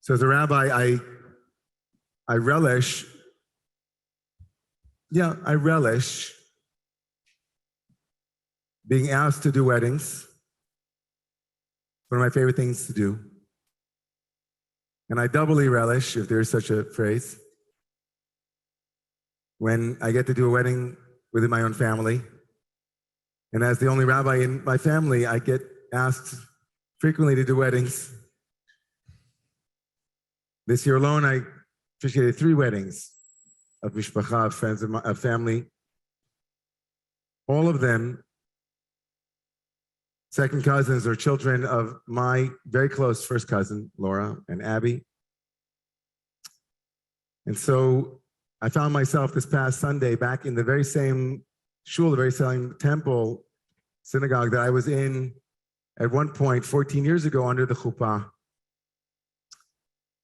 So as a rabbi, I relish being asked to do weddings. One of my favorite things to do. And I doubly relish, if there's such a phrase, when I get to do a wedding within my own family. And as the only rabbi in my family, I get asked frequently to do weddings. This year alone, I officiated 3 weddings of mishpacha, of friends, of family. All of them second cousins or children of my very close first cousin, Laura and Abby. And so I found myself this past Sunday back in the very same shul, the very same temple, synagogue that I was in at one point 14 years ago under the chuppah.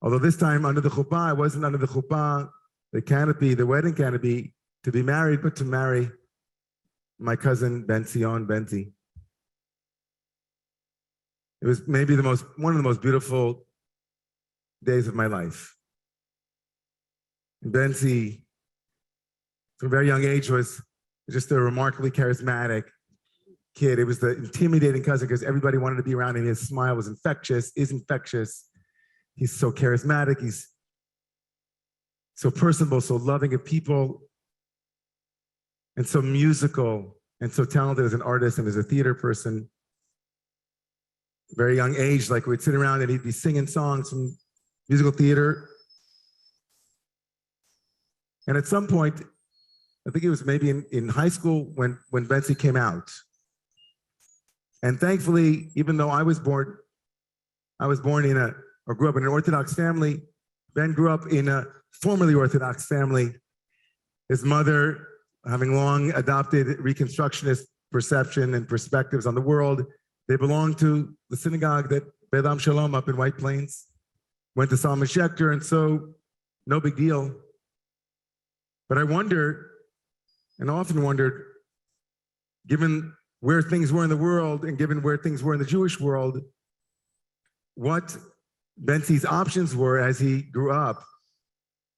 Although this time under the chuppah, I wasn't under the chuppah, the canopy, the wedding canopy, to be married, but to marry my cousin Ben Sion, Benti. It was maybe one of the most beautiful days of my life. And Benti, from a very young age, was just a remarkably charismatic kid. It was the intimidating cousin because everybody wanted to be around him. His smile was infectious, is infectious. He's so charismatic. He's so personable, so loving of people, and so musical, and so talented as an artist and as a theater person. Very young age, like we'd sit around and he'd be singing songs from musical theater. And at some point, I think it was maybe in high school when Betsy came out. And thankfully, even though I was born grew up in an Orthodox family, Ben grew up in a formerly Orthodox family. His mother, having long adopted Reconstructionist perception and perspectives on the world, they belonged to the synagogue that Bedam Shalom up in White Plains, went to Salman Schechter, and so no big deal. But I wonder, and often wondered, given where things were in the world and given where things were in the Jewish world, what Benti's options were as he grew up.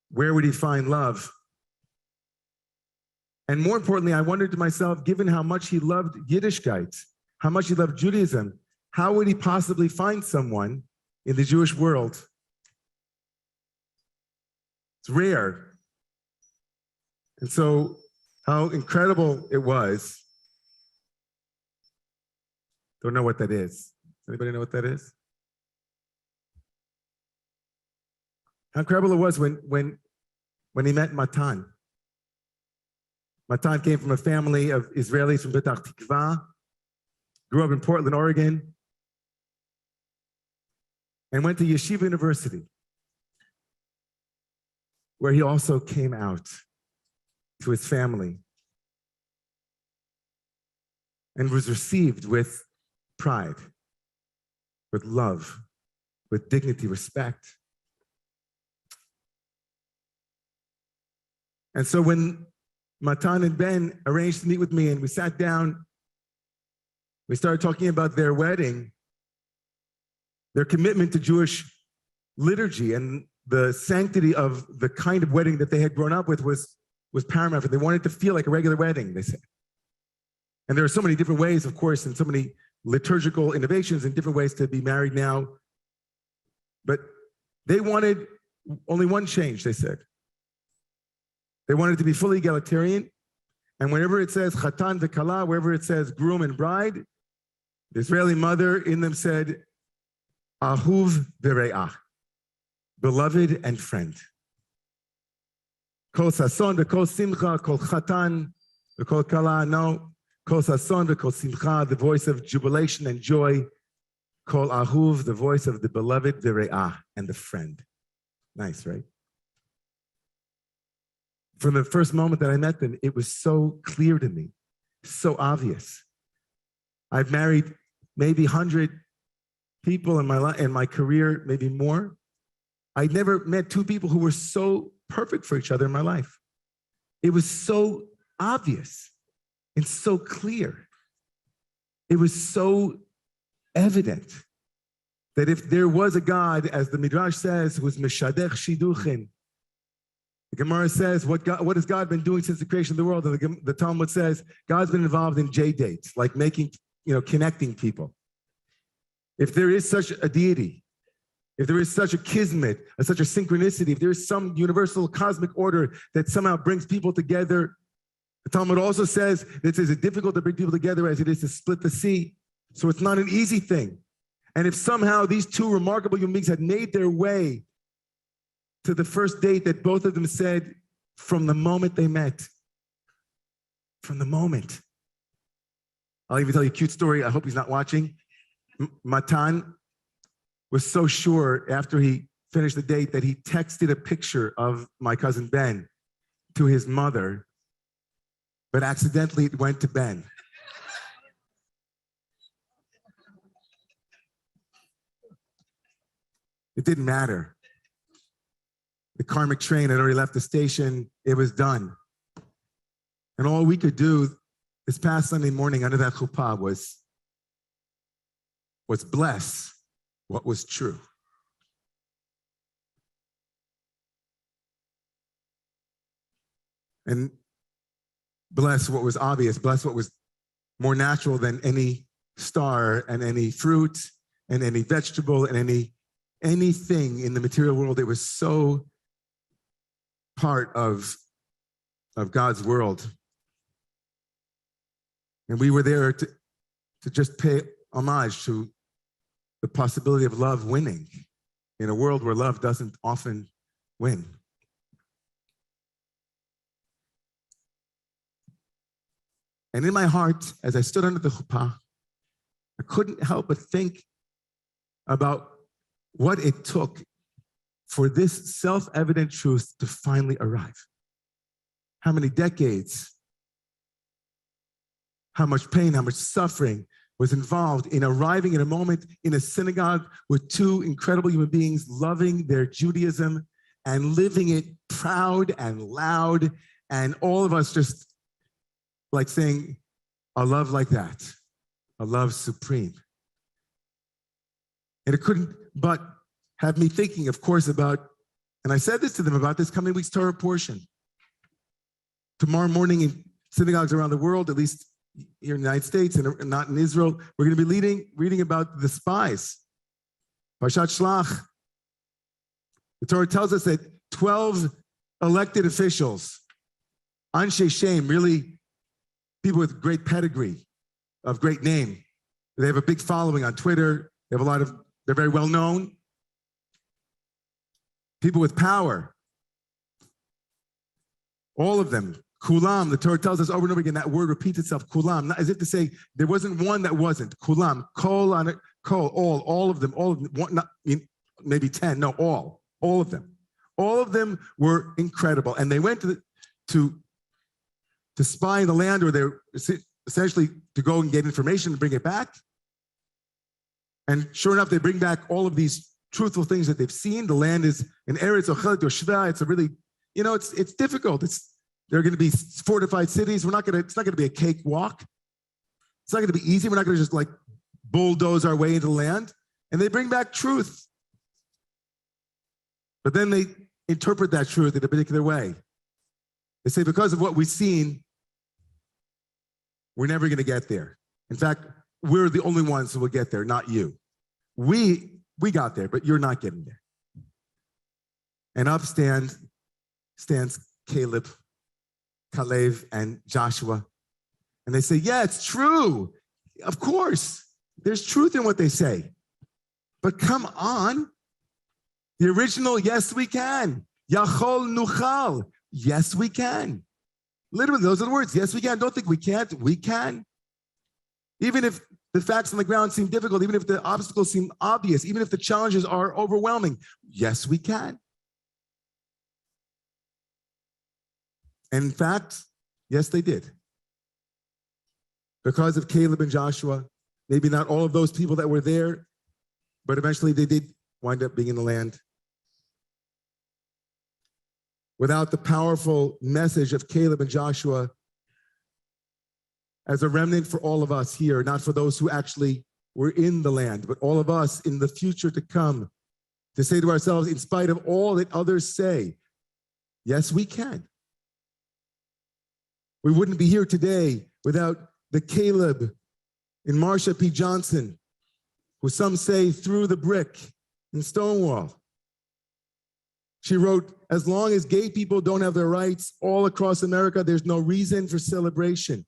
Where would he find love? And more importantly, I wondered to myself, given how much he loved Yiddishkeit, how much he loved Judaism, how would he possibly find someone in the Jewish world? It's rare. And so how incredible it was. Don't know what that is. Anybody know what that is? How incredible it was when he met Matan. Matan came from a family of Israelis from Petach Tikva, grew up in Portland, Oregon, and went to Yeshiva University, where he also came out to his family and was received with pride, with love, with dignity, respect. And so when Matan and Ben arranged to meet with me and we sat down, we started talking about their wedding, their commitment to Jewish liturgy and the sanctity of the kind of wedding that they had grown up with was paramount. They wanted to feel like a regular wedding, they said. And there are so many different ways, of course, and so many liturgical innovations and different ways to be married now. But they wanted only one change, they said. They wanted to be fully egalitarian. And whenever it says chatan v'kala, wherever it says groom and bride, the Israeli mother in them said, ahuv v're'ah, beloved and friend. Kol sason v'kol simcha, kol chatan v'kol kala, no. Kol sason v'kol simcha, the voice of jubilation and joy. Kol ahuv, the voice of the beloved, v're'ah, and the friend. Nice, right? From the first moment that I met them, it was so clear to me, so obvious. I've married maybe 100 people in my life, in my career, maybe more. I never met 2 people who were so perfect for each other in my life. It was so obvious and so clear. It was so evident that if there was a God, as the Midrash says, who was Meshadech Shiduchin, the Gemara says, what has God been doing since the creation of the world? And the Talmud says, God's been involved in J-dates, like making, connecting people. If there is such a deity, if there is such a kismet, such a synchronicity, if there is some universal cosmic order that somehow brings people together, the Talmud also says it's as difficult to bring people together as it is to split the sea. So it's not an easy thing. And if somehow these two remarkable human beings had made their way to the first date that both of them said from the moment they met, from the moment. I'll even tell you a cute story. I hope he's not watching. Matan was so sure after he finished the date that he texted a picture of my cousin Ben to his mother, but accidentally it went to Ben. It didn't matter. The karmic train had already left the station. It was done. And all we could do this past Sunday morning under that chuppah was bless what was true. And bless what was obvious, bless what was more natural than any star and any fruit and any vegetable and anything in the material world. It was so part of God's world. And we were there to just pay homage to the possibility of love winning in a world where love doesn't often win. And in my heart, as I stood under the chuppah, I couldn't help but think about what it took for this self-evident truth to finally arrive. How many decades, how much pain, how much suffering was involved in arriving in a moment in a synagogue with two incredible human beings loving their Judaism and living it proud and loud, and all of us just like saying, a love like that, a love supreme. And it couldn't but have me thinking, of course, about, and I said this to them about this coming week's Torah portion. Tomorrow morning in synagogues around the world, at least here in the United States and not in Israel, we're going to be reading about the spies. Parshat Shelach. The Torah tells us that 12 elected officials, Anshe Shem, really people with great pedigree, of great name. They have a big following on Twitter. They're very well known. People with power. All of them. Kulam, the Torah tells us over and over again, that word repeats itself, kulam, not as if to say there wasn't one that wasn't. Kulam, kol on it, kol, all of them, one, not, maybe 10, no, all of them. All of them were incredible. And they went to spy in the land, or they're essentially to go and get information and bring it back. And sure enough, they bring back all of these truthful things that they've seen. The land is an Eretz Ochelet Yoshva. It's a really, it's difficult. There are going to be fortified cities. It's not going to be a cakewalk. It's not going to be easy. We're not going to just like bulldoze our way into the land. And they bring back truth. But then they interpret that truth in a particular way. They say, because of what we've seen, we're never going to get there. In fact, we're the only ones who will get there, not you. We got there, but you're not getting there. And up stands Caleb, Kalev, and Joshua. And they say, yeah, it's true. Of course, there's truth in what they say. But come on. The original, yes, we can. Yachol nuchal. Yes, we can. Literally, those are the words. Yes, we can. Don't think we can't. We can. Even if the facts on the ground seem difficult, even if the obstacles seem obvious, even if the challenges are overwhelming, yes, we can. And in fact, yes, they did. Because of Caleb and Joshua, maybe not all of those people that were there, but eventually they did wind up being in the land. Without the powerful message of Caleb and Joshua as a remnant for all of us here, not for those who actually we're in the land, but all of us in the future to come, to say to ourselves, in spite of all that others say, yes, we can. We wouldn't be here today without the Caleb in Marsha P. Johnson, who some say threw the brick in Stonewall. She wrote, as long as gay people don't have their rights all across America, there's no reason for celebration.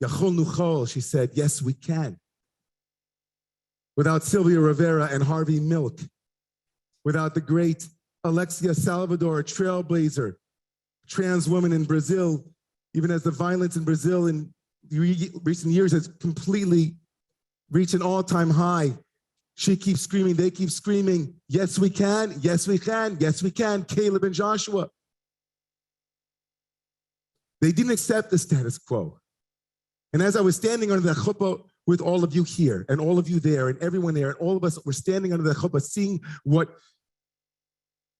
Yachol Nuchol, she said, yes, we can. Without Sylvia Rivera and Harvey Milk, without the great Alexia Salvador, a trailblazer, trans woman in Brazil, even as the violence in Brazil in recent years has completely reached an all-time high. She keeps screaming, they keep screaming, yes, we can, yes, we can, yes, we can, Caleb and Joshua. They didn't accept the status quo. And as I was standing under the chuppah with all of you here, and all of you there, and everyone there, and all of us were standing under the chuppah, seeing what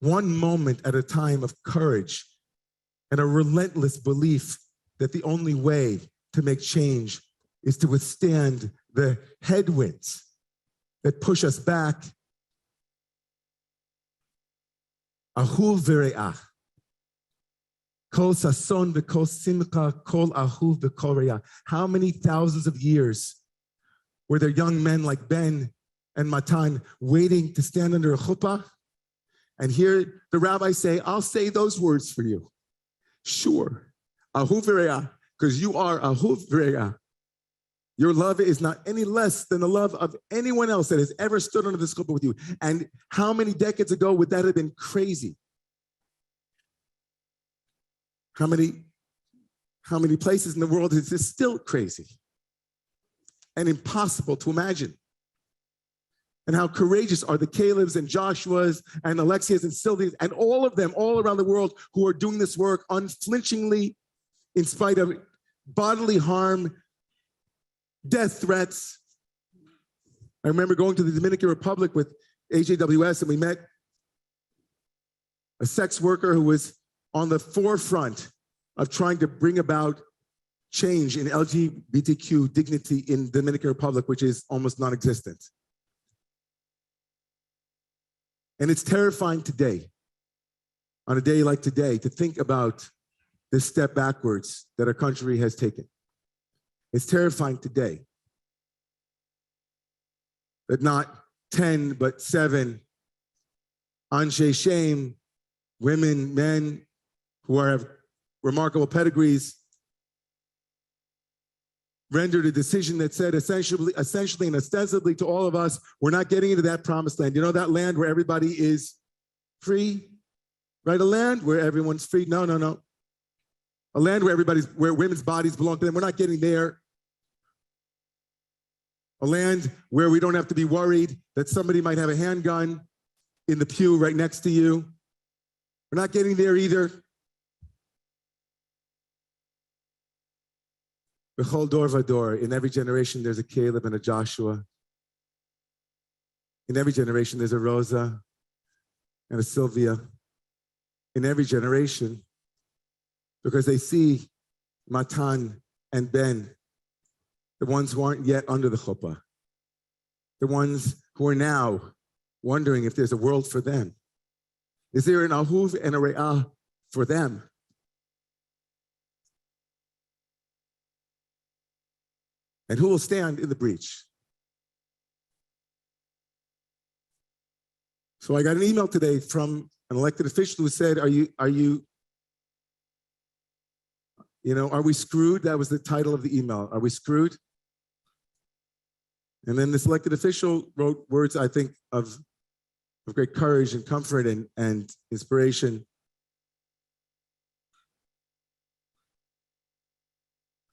one moment at a time of courage and a relentless belief that the only way to make change is to withstand the headwinds that push us back. Ahuv v're'ah. Kol sason v'kol simcha, kol ahuv v'kol re'ah. How many thousands of years were there young men like Ben and Matan waiting to stand under a chuppah and hear the rabbi say, I'll say those words for you. Sure, ahuv v're'ah, because you are ahuv v're'ah. Your love is not any less than the love of anyone else that has ever stood under this chuppah with you. And how many decades ago would that have been crazy? How many places in the world is this still crazy and impossible to imagine? And how courageous are the Calebs and Joshuas and Alexias and Sylvias and all of them all around the world who are doing this work unflinchingly in spite of bodily harm, death threats. I remember going to the Dominican Republic with AJWS, and we met a sex worker who was on the forefront of trying to bring about change in LGBTQ dignity in the Dominican Republic, which is almost non-existent. And it's terrifying today, on a day like today, to think about this step backwards that our country has taken. It's terrifying today that not 10, but 7 Anshe Shem, women, men who have remarkable pedigrees, rendered a decision that said essentially and ostensibly to all of us, we're not getting into that promised land. You know, that land where everybody is free, right? A land where everyone's free. No. A land where women's bodies belong to them. We're not getting there. A land where we don't have to be worried that somebody might have a handgun in the pew right next to you. We're not getting there either. B'chol dor v'dor, in every generation there's a Caleb and a Joshua. In every generation there's a Rosa and a Sylvia. In every generation, because they see Matan and Ben, the ones who aren't yet under the chuppah, the ones who are now wondering if there's a world for them. Is there an ahuv and a re'ah for them? And who will stand in the breach? So I got an email today from an elected official who said, are we screwed? That was the title of the email. Are we screwed? And then this elected official wrote words, I think, of great courage and comfort and inspiration.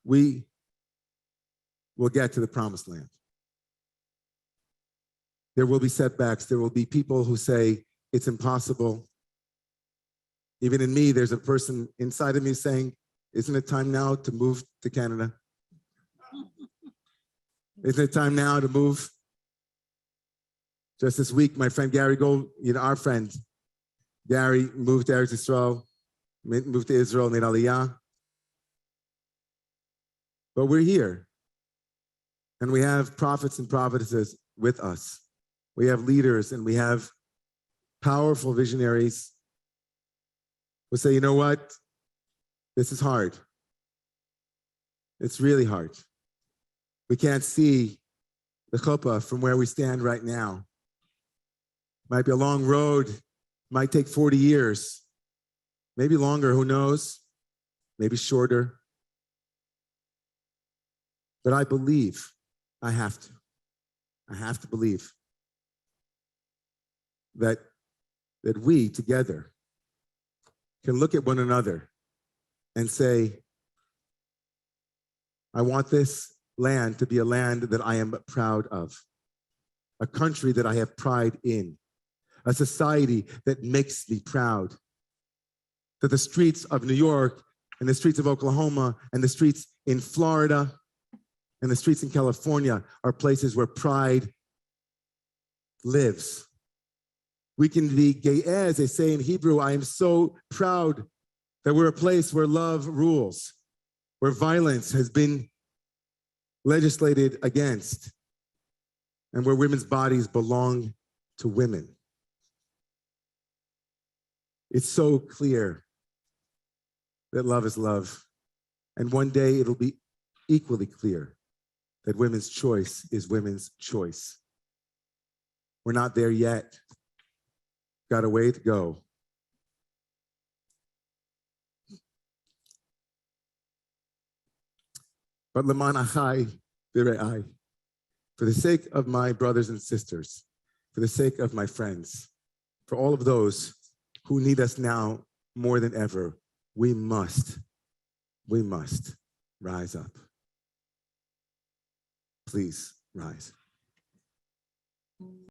We will get to the promised land. There will be setbacks. There will be people who say it's impossible. Even in me, there's a person inside of me saying, isn't it time now to move to Canada? Isn't it time now to move? Just this week, my friend Gary our friend Gary moved to Eretz Yisrael, moved to Israel, made Aliyah. But we're here. And we have prophets and prophetesses with us. We have leaders and we have powerful visionaries who say, you know what? This is hard. It's really hard. We can't see the chuppah from where we stand right now. Might be a long road, might take 40 years, maybe longer, who knows? Maybe shorter. But I believe, I have to believe that we together can look at one another and say, I want this land to be a land that I am proud of, a country that I have pride in, a society that makes me proud, that the streets of New York and the streets of Oklahoma and the streets in Florida and the streets in California are places where pride lives. We can be gay, as they say in Hebrew. I am so proud that we're a place where love rules, where violence has been legislated against, and where women's bodies belong to women. It's so clear that love is love. And one day it'll be equally clear that women's choice is women's choice. We're not there yet. Got a way to go. But leman achai v're'ai, for the sake of my brothers and sisters, for the sake of my friends, for all of those who need us now more than ever, we must rise up. Please rise.